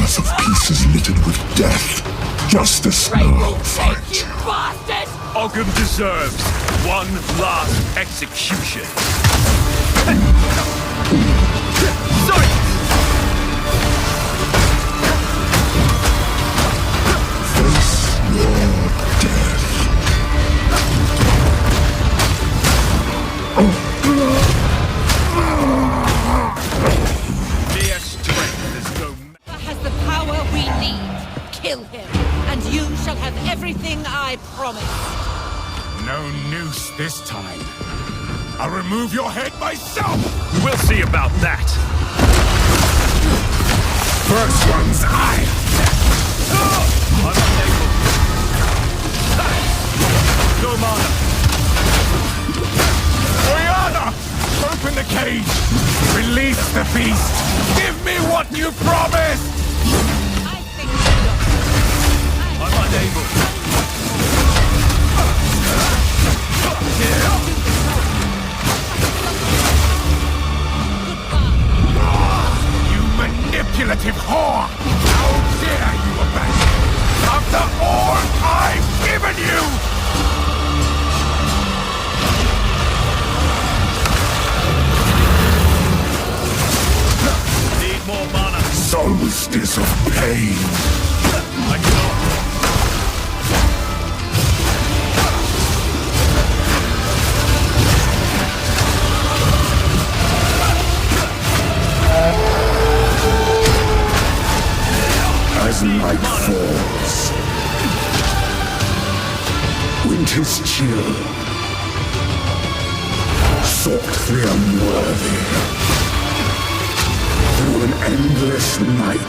path of peace is littered with death. Justice now finds you. Bastard! Ogham deserves one last execution. Sorry! Face your death. Mere strength is no... Has the power we need. Kill him, and you shall have everything I promised. No noose this time. I'll remove your head myself! We'll see about that. First one's eye. I'm unable. Go, Mana. Oriana! Open the cage! Release the beast! Give me what you promised! I think you're... I'm unable. You manipulative whore! How dare you abandon me after all I've given you! Need more mana. Solstice of pain. I cannot. As night falls, winter's chill, soaked the unworthy, through an endless night,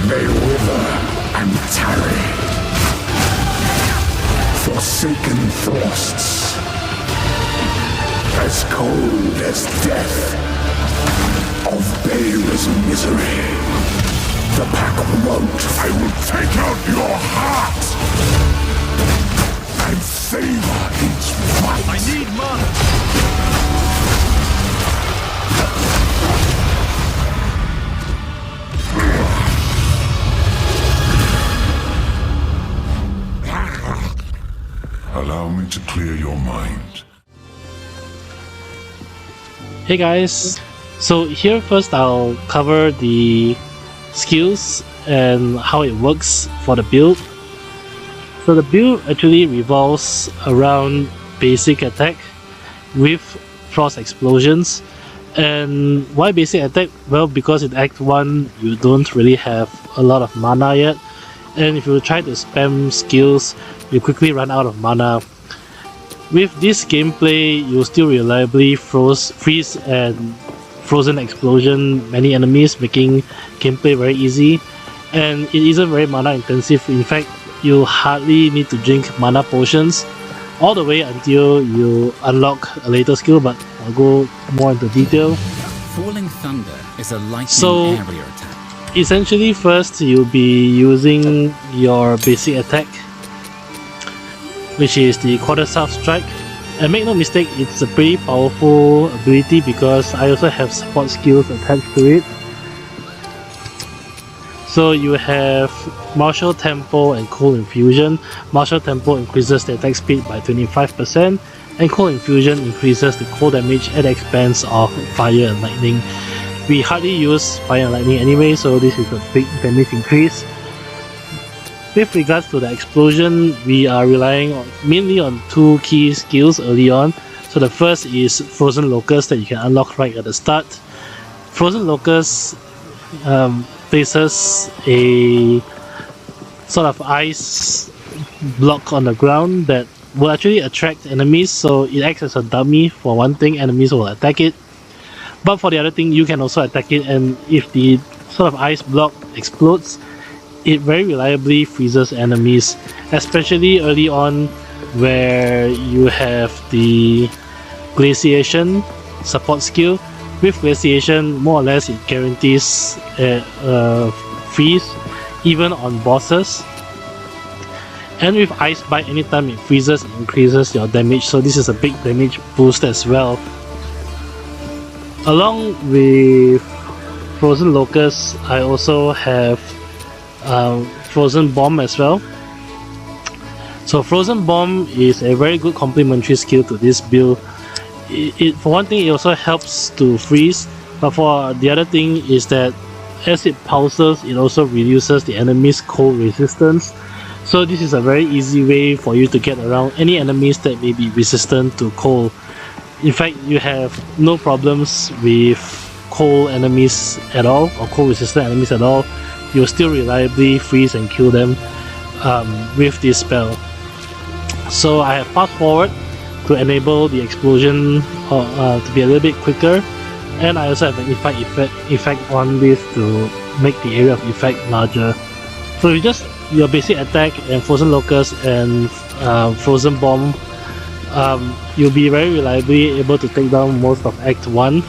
they wither and tarry, forsaken frosts, as cold as death, of Bale's misery. The pack won't. I will take out your heart and savor its fight. I need mana. Allow me to clear your mind. Hey guys, so here first I'll cover the skills and how it works for the build. So the build actually revolves around basic attack with frost explosions. And why basic attack? Well, because in Act 1 you don't really have a lot of mana yet, and if you try to spam skills you quickly run out of mana. With this gameplay you'll still reliably freeze and frozen explosion many enemies, making gameplay very easy, and it isn't very mana intensive. In fact, you hardly need to drink mana potions all the way until you unlock a later skill, but I'll go more into detail. Falling Thunder is a lightning area attack. Essentially, first you'll be using your basic attack, which is the Quarter South Strike. And make no mistake, it's a pretty powerful ability because I also have support skills attached to it. So you have Martial Tempo and Cold Infusion. Martial Tempo increases the attack speed by 25%, and Cold Infusion increases the cold damage at the expense of Fire and Lightning. We hardly use Fire and Lightning anyway, so this is a big damage increase. With regards to the explosion, we are relying mainly on two key skills early on. So the first is Frost Locus that you can unlock right at the start. Frost Locus places a sort of ice block on the ground that will actually attract enemies, so it acts as a dummy. For one thing, enemies will attack it, but for the other thing, you can also attack it, and if the sort of ice block explodes, it very reliably freezes enemies, especially early on where you have the Glaciation support skill. With Glaciation, more or less it guarantees freeze even on bosses, and with Ice Bite, anytime it freezes it increases your damage, so this is a big damage boost as well. Along with Frozen Locus, I also have Frozen Bomb as well. So Frozen Bomb is a very good complementary skill to this build. For one thing, it also helps to freeze, but for the other thing is that as it pulses, it also reduces the enemy's cold resistance. So this is a very easy way for you to get around any enemies that may be resistant to cold. In fact, you have no problems with cold enemies at all, or cold resistant enemies at all. You'll still reliably freeze and kill them with this spell. So I have fast forward to enable the explosion to be a little bit quicker, and I also have an effect on this to make the area of effect larger. So you just your basic attack and Frozen Locus and Frozen Bomb, you'll be very reliably able to take down most of Act 1.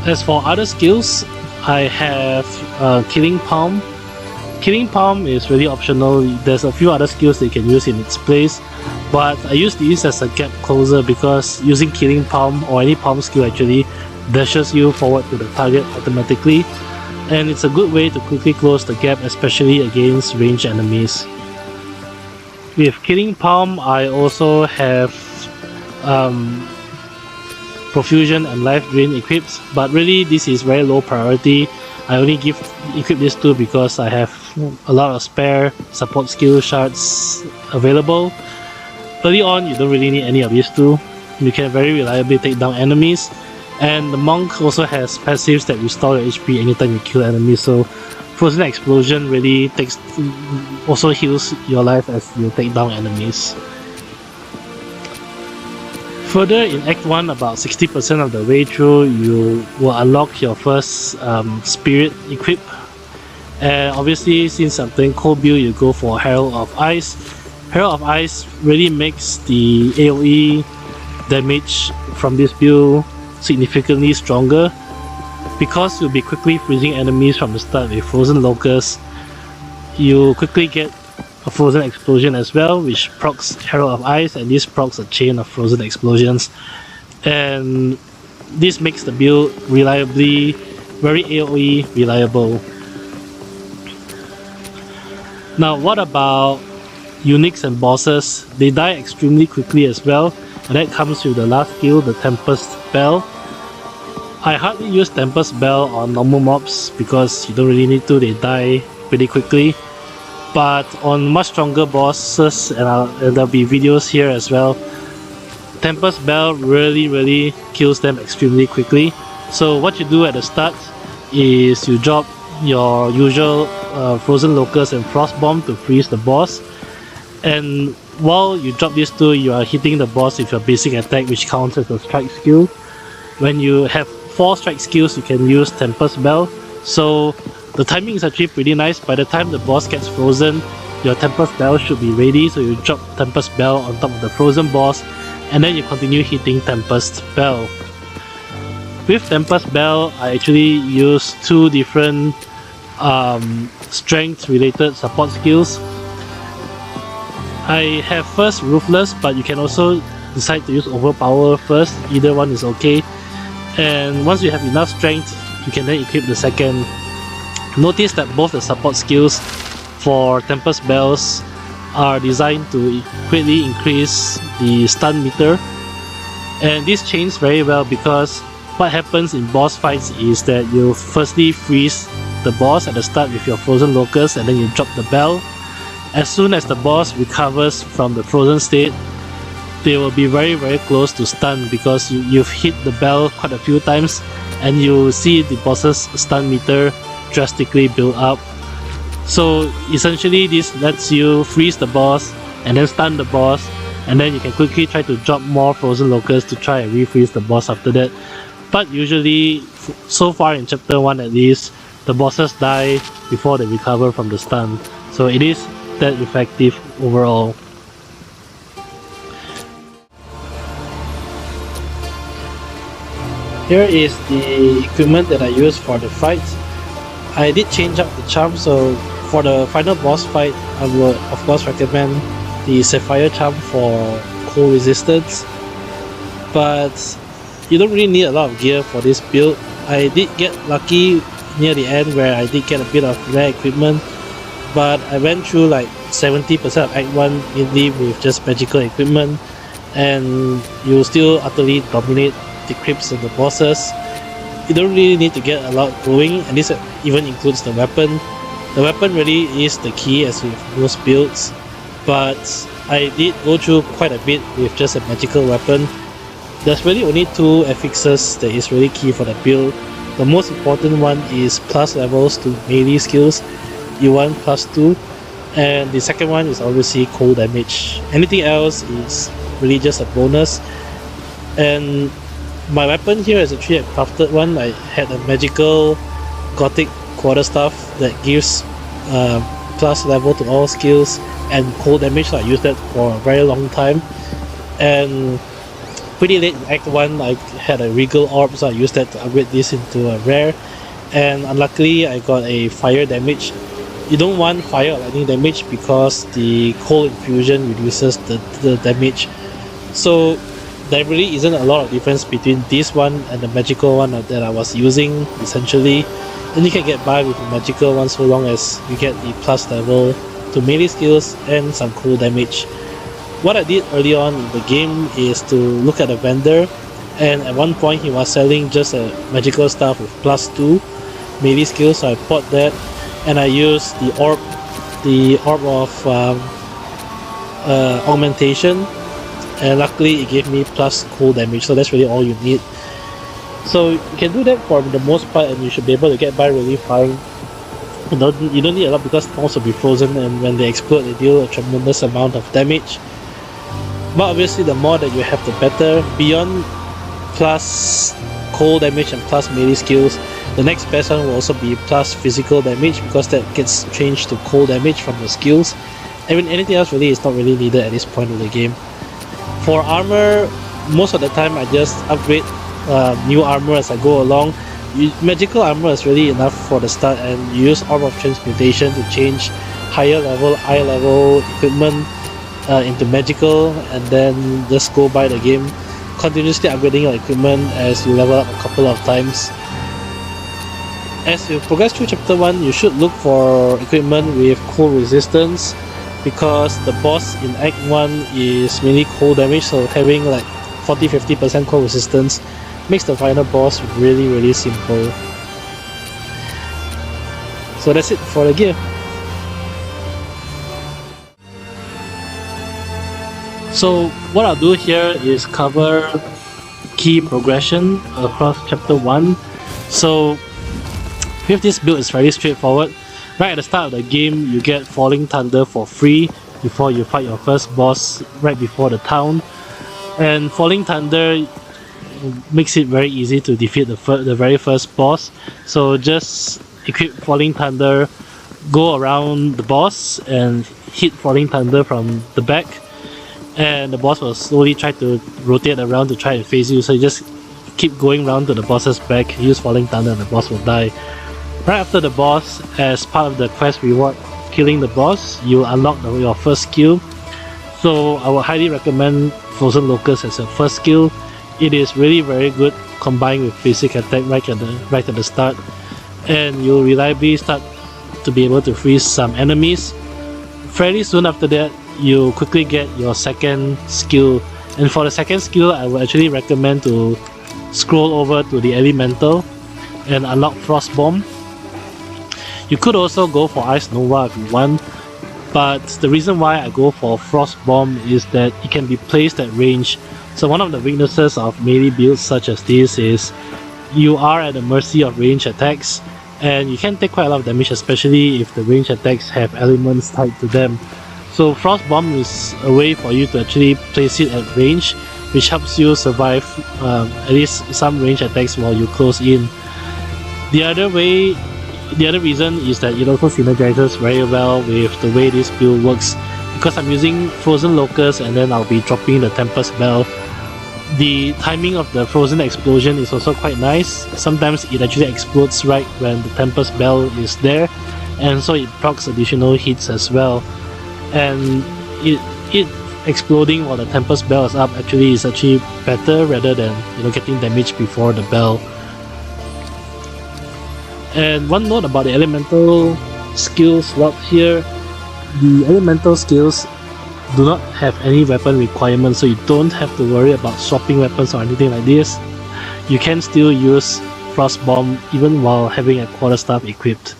As for other skills, I have Killing Palm. Killing Palm is really optional. There's a few other skills that you can use in its place, but I use these as a gap closer because using Killing Palm or any palm skill actually dashes you forward to the target automatically, and it's a good way to quickly close the gap, especially against ranged enemies. With Killing Palm, I also have Profusion and Life Drain equipped, but really this is very low priority. I only equip these two because I have a lot of spare support skill shards available. Early on, you don't really need any of these two. You can very reliably take down enemies, and the Monk also has passives that restore your HP anytime you kill enemies, so Frozen Explosion really also heals your life as you take down enemies. Further, in Act 1, about 60% of the way through, you will unlock your first Spirit equip. And obviously, since I'm playing cold build, you go for Herald of Ice. Herald of Ice really makes the AoE damage from this build significantly stronger. Because you'll be quickly freezing enemies from the start with Frozen Locus, you quickly get a Frozen Explosion as well, which procs Herald of Ice, and this procs a chain of Frozen Explosions, and this makes the build reliably very AoE reliable. Now what about Uniques and bosses? They die extremely quickly as well, and that comes with the last skill, the Tempest Bell. I hardly use Tempest Bell on normal mobs because you don't really need to, they die pretty quickly. But on much stronger bosses, and there'll be videos here as well, Tempest Bell really kills them extremely quickly. So what you do at the start is you drop your usual Frozen Locus and Frost Bomb to freeze the boss, and while you drop these two, you are hitting the boss with your basic attack, which counts as a strike skill. When you have 4 strike skills, you can use Tempest Bell, so the timing is actually pretty nice. By the time the boss gets frozen, your Tempest Bell should be ready, so you drop Tempest Bell on top of the frozen boss, and then you continue hitting Tempest Bell. With Tempest Bell, I actually use 2 different strength related support skills. I have first Ruthless, but you can also decide to use Overpower first, either one is okay. And once you have enough strength, you can then equip the second. Notice that both the support skills for Tempest Bells are designed to greatly increase the stun meter, and this chains very well because what happens in boss fights is that you firstly freeze the boss at the start with your Frozen Locus, and then you drop the bell. As soon as the boss recovers from the frozen state, they will be very close to stun because you've hit the bell quite a few times, and you see the boss's stun meter drastically build up. So essentially this lets you freeze the boss and then stun the boss, and then you can quickly try to drop more Frozen Locus to try and refreeze the boss after that. But usually, so far in chapter 1 at least, the bosses die before they recover from the stun, so it is that effective overall. Here is the equipment that I use for the fight. I did change up the charm, so for the final boss fight, I will of course recommend the Sapphire charm for cold resistance. But you don't really need a lot of gear for this build. I did get lucky near the end where I did get a bit of rare equipment, but I went through like 70% of Act 1 mainly with just magical equipment, and you still utterly dominate the creeps and the bosses. You don't really need to get a lot going, and this even includes the weapon. The weapon really is the key as with most builds, but I did go through quite a bit with just a magical weapon. There's really only two affixes that is really key for the build. The most important one is plus levels to melee skills. You want +2, and the second one is obviously cold damage. Anything else is really just a bonus. And my weapon here is actually a crafted one. I had a magical gothic quarterstaff that gives plus level to all skills and cold damage, so I used that for a very long time. And pretty late in Act 1 I had a regal orb, so I used that to upgrade this into a rare. And unluckily I got a fire damage. You don't want fire or lightning damage because the cold infusion reduces the damage. So there really isn't a lot of difference between this one and the magical one that I was using essentially. And you can get by with the magical one so long as you get the plus level to melee skills and some cool damage. What I did early on in the game is to look at a vendor, and at one point he was selling just a magical staff with +2 melee skills, so I bought that and I used the orb of augmentation, and luckily it gave me plus cool damage, so that's really all you need. So you can do that for the most part and you should be able to get by really fine. You don't need a lot because thorns will be frozen, and when they explode they deal a tremendous amount of damage. But obviously the more that you have the better. Beyond plus cold damage and plus melee skills, the next best one will also be plus physical damage, because that gets changed to cold damage from the skills. And anything else really is not really needed at this point of the game. For armor, most of the time I just upgrade new armor as I go along. Magical armor is really enough for the start, and you use Orb of Transmutation to change higher level, eye level equipment into magical, and then just go by the game, continuously upgrading your equipment as you level up a couple of times. As you progress through chapter 1, you should look for equipment with cold resistance, because the boss in Act 1 is mainly cold damage, so having like 40-50% cold resistance makes the final boss really simple. So that's it for the gear. So what I'll do here is cover key progression across chapter 1. So with this build, it's very straightforward. Right at the start of the game, you get Falling Thunder for free before you fight your first boss right before the town. And Falling Thunder makes it very easy to defeat the very first boss. So just equip Falling Thunder, go around the boss and hit Falling Thunder from the back, and the boss will slowly try to rotate around to try and face you. So you just keep going round to the boss's back, use Falling Thunder, and the boss will die. Right after the boss, as part of the quest reward killing the boss, you unlock your first skill. So I would highly recommend Frost Locus as your first skill. It is really very good combined with basic attack right at the start, and you'll reliably start to be able to freeze some enemies. Fairly soon after that, you quickly get your second skill, and for the second skill I would actually recommend to scroll over to the Elemental and unlock Frost Bomb. You could also go for Ice Nova if you want, but the reason why I go for Frost Bomb is that it can be placed at range. So one of the weaknesses of melee builds such as this is you are at the mercy of range attacks, and you can take quite a lot of damage, especially if the range attacks have elements tied to them. So Frost Bomb is a way for you to actually place it at range, which helps you survive at least some range attacks while you close in. The other reason is that it also synergizes very well with the way this build works, because I'm using Frozen Locus and then I'll be dropping the Tempest Bell. The timing of the frozen explosion is also quite nice. Sometimes it actually explodes right when the Tempest Bell is there, and so it procs additional hits as well. And it exploding while the tempest bell is up is actually better rather than getting damage before the bell. And one note about the elemental skill slot here, the elemental skills do not have any weapon requirements, so you don't have to worry about swapping weapons or anything like this. You can still use Frost Bomb even while having a quarterstaff equipped.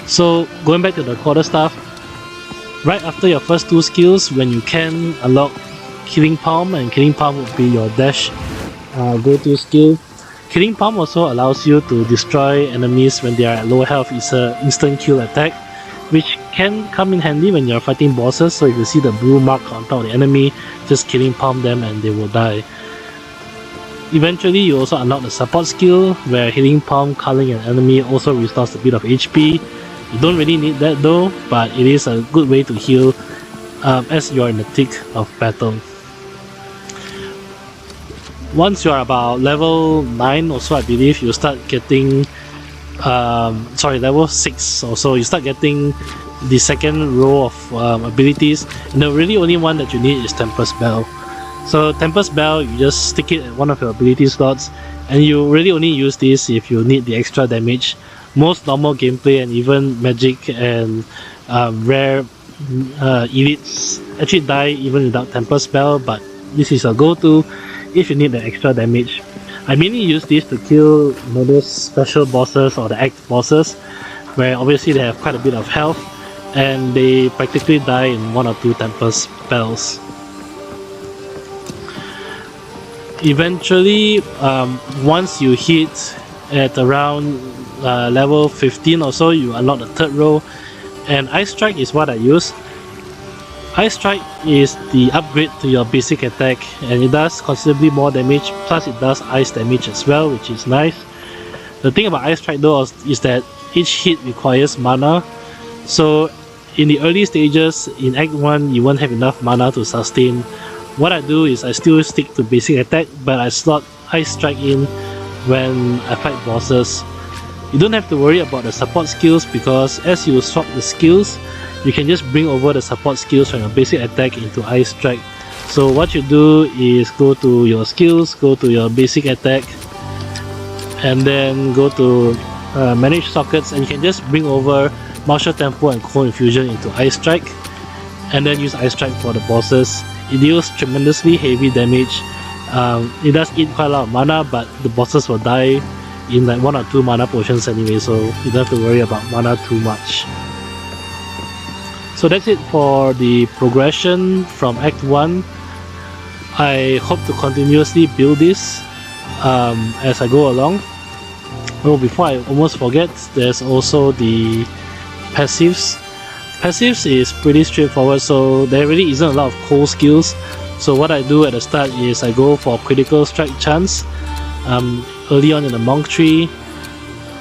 So going back to the quarterstaff, right after your first two skills, when you can unlock Killing Palm, and Killing Palm would be your dash go-to skill. Killing Palm also allows you to destroy enemies when they are at low health. It's an instant kill attack, which can come in handy when you're fighting bosses. So if you see the blue mark on top of the enemy, just Killing Palm them and they will die. Eventually you also unlock the support skill, where Healing Palm culling an enemy also restores a bit of HP. You don't really need that though, but it is a good way to heal as you're in the thick of battle. Once you're about level 9 or so, I believe, you start getting level 6 or so, you start getting the second row of abilities, and the really only one that you need is Tempest Bell. So Tempest Bell, you just stick it at one of your ability slots, and you really only use this if you need the extra damage. Most normal gameplay and even magic and rare elites actually die even without Tempest Bell, but this is a go-to if you need the extra damage. I mainly use this to kill those special bosses or the act bosses, where obviously they have quite a bit of health and they practically die in 1 or 2 Tempest Spells. Eventually, once you hit at around level 15 or so, you unlock the third row, and Ice Strike is what I use. Ice Strike is the upgrade to your basic attack, and it does considerably more damage, plus it does ice damage as well, which is nice. The thing about Ice Strike though is that each hit requires mana, so in the early stages in Act 1 you won't have enough mana to sustain. What I do is I still stick to basic attack, but I slot Ice Strike in when I fight bosses. You don't have to worry about the support skills, because as you swap the skills, you can just bring over the support skills from your basic attack into Ice Strike. So what you do is go to your skills, go to your basic attack, and then go to manage sockets, and you can just bring over Martial Tempo and Cold Infusion into Ice Strike, and then use Ice Strike for the bosses. It deals tremendously heavy damage. It does eat quite a lot of mana, but the bosses will die in like 1 or 2 mana potions anyway, so you don't have to worry about mana too much. So that's it for the progression from Act 1. I hope to continuously build this as I go along. Oh, before I almost forget, there's also the passives. Passives is pretty straightforward, so there really isn't a lot of cold skills. So what I do at the start is I go for critical strike chance early on in the monk tree,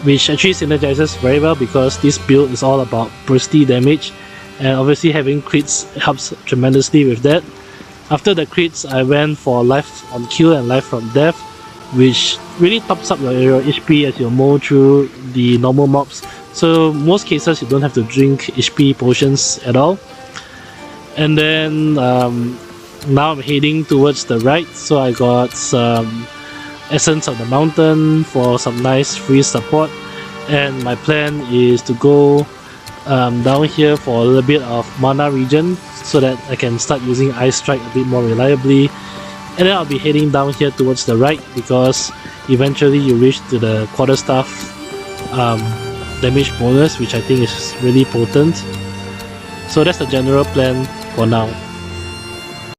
which actually synergizes very well because this build is all about bursty damage, and obviously having crits helps tremendously with that. After the crits, I went for life on kill and life from death, which really tops up your HP as you mow through the normal mobs. So most cases you don't have to drink HP potions at all. And then now I'm heading towards the right, so I got some Essence of the Mountain for some nice free support, and my plan is to go down here for a little bit of mana regen so that I can start using Ice Strike a bit more reliably, and then I'll be heading down here towards the right because eventually you reach to the quarterstaff damage bonus, which I think is really potent. So that's the general plan for now.